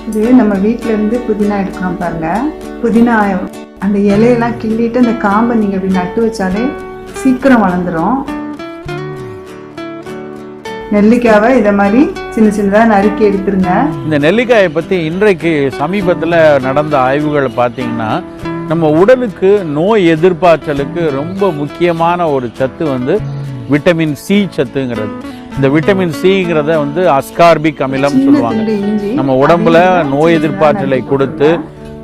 இது நம்ம வீட்டில இருந்து புதினா எடுக்கிறோம் பாருங்க. புதினா அந்த இலையெல்லாம் கிள்ளிட்டு அந்த காம்பை நீங்க இப்படி நட்டு வச்சாலே சீக்கிரம் வளர்ந்துடும். நெல்லிக்காவை இதை மாதிரி சின்ன சின்னதாக நறுக்கி எடுத்துருங்க. இந்த நெல்லிக்காயை பற்றி இன்றைக்கு சமீபத்தில் நடந்த ஆய்வுகளை பார்த்தீங்கன்னா நம்ம உடலுக்கு நோய் எதிர்ப்பாற்றலுக்கு ரொம்ப முக்கியமான ஒரு சத்து வந்து விட்டமின் சி சத்துங்கிறது. இந்த விட்டமின் சிங்கிறத வந்து அஸ்கார்பிக் அமிலம் சொல்லுவாங்க. நம்ம உடம்புல நோய் எதிர்ப்பாற்றலை கொடுத்து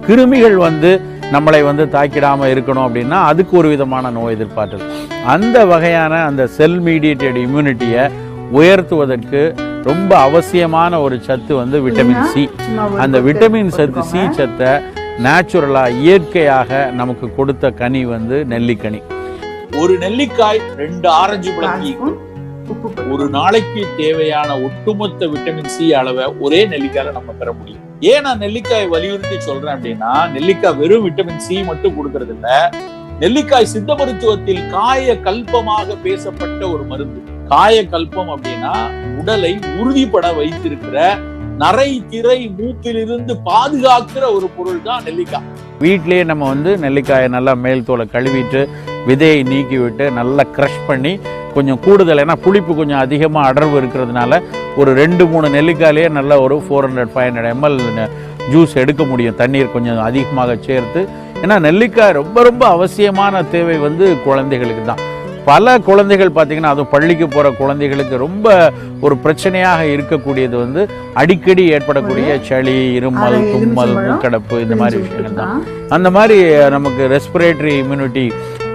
கிருமிகள் வந்து நம்மளை வந்து தாக்கிடாமல் இருக்கணும் அப்படின்னா அதுக்கு ஒரு விதமான நோய் எதிர்ப்பாற்றல். அந்த வகையான அந்த செல் மீடியேட்டட் இம்யூனிட்டியை உயர்த்துவதற்கு ரொம்ப அவசியமான ஒரு சத்து வந்து விட்டமின் சி. அந்த விட்டமின் சத்து சி சத்தை நேச்சுரலாக இயற்கையாக நமக்கு கொடுத்த கனி வந்து நெல்லிக்கனி. ஒரு நெல்லிக்காய் 2 ஆரஞ்சு பழம் ஒரு நாளைக்கு தேவையான ஒட்டுமொத்த விட்டமின் சி அளவை ஒரே நெல்லிக்காயில நம்ம பெற முடியும். ஏன் நான் நெல்லிக்காய் வலியுறுத்தி சொல்றேன் அப்படின்னா, நெல்லிக்காய் வெறும் விட்டமின் சி மட்டும் கொடுக்கறது இல்ல, நெல்லிக்காய் சித்த மருத்துவத்தில் காய கல்பமாக பேசப்பட்ட ஒரு மருந்து. காய கல்பம் அப்படின்னா உடலை உறுதிப்பட வைத்திருக்கிற நரை திரை மூப்பிலிருந்து பாதுகாக்கிற ஒரு பொருள் தான் நெல்லிக்காய். வீட்டிலேயே நம்ம வந்து நெல்லிக்காயை நல்லா மேல் தோலை கழுவிட்டு விதையை நீக்கி விட்டு நல்லா க்ரஷ் பண்ணி கொஞ்சம் கூடுதல், ஏன்னா புளிப்பு கொஞ்சம் அதிகமாக அடர்வு இருக்கிறதுனால ஒரு 2-3 நெல்லிக்காயிலேயே நல்லா ஒரு 400-500 ml ஜூஸ் எடுக்க முடியும், தண்ணீர் கொஞ்சம் அதிகமாக சேர்த்து. ஏன்னா நெல்லிக்காய் ரொம்ப ரொம்ப அவசியமான தேவை வந்து குழந்தைகளுக்கு தான். பல குழந்தைகள் பார்த்திங்கன்னா, அதுவும் பள்ளிக்கு போகிற குழந்தைகளுக்கு ரொம்ப ஒரு பிரச்சனையாக இருக்கக்கூடியது வந்து அடிக்கடி ஏற்படக்கூடிய சளி, இருமல், தும்மல், மூக்கடைப்பு, இந்த மாதிரி விஷயங்கள் தான். அந்த மாதிரி நமக்கு ரெஸ்பிரேட்டரி இம்யூனிட்டி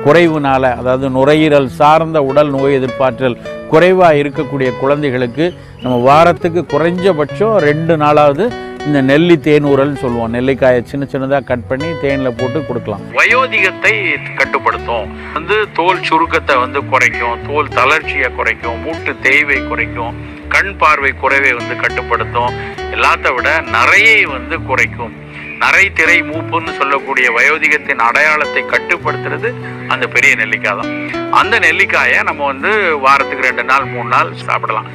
குறைவுனால, அதாவது நுரையீரல் சார்ந்த உடல் நோய் எதிர்ப்பாற்றல் குறைவாக இருக்கக்கூடிய குழந்தைகளுக்கு நம்ம வாரத்துக்கு குறைஞ்சபட்சம் 2 நாளாவது இந்த நெல்லி தேனூரல்னு சொல்லுவோம். நெல்லிக்காயை சின்ன சின்னதாக கட் பண்ணி தேனில் போட்டு கொடுக்கலாம். வயோதிகத்தை கட்டுப்படுத்தும், வந்து தோல் சுருக்கத்தை வந்து குறைக்கும், தோல் தளர்ச்சியை குறைக்கும், மூட்டு தேய்வை குறைக்கும், கண் பார்வை குறைவை வந்து கட்டுப்படுத்தும், எல்லாத்த விட நரையை வந்து குறைக்கும். நரை திரை மூப்புன்னு சொல்லக்கூடிய வயோதிகத்தின் அடையாளத்தை கட்டுப்படுத்துறது அந்த பெரிய நெல்லிக்காய் தான். அந்த நெல்லிக்காயை நம்ம வந்து வாரத்துக்கு 2 நாள் 3 நாள் சாப்பிடலாம்.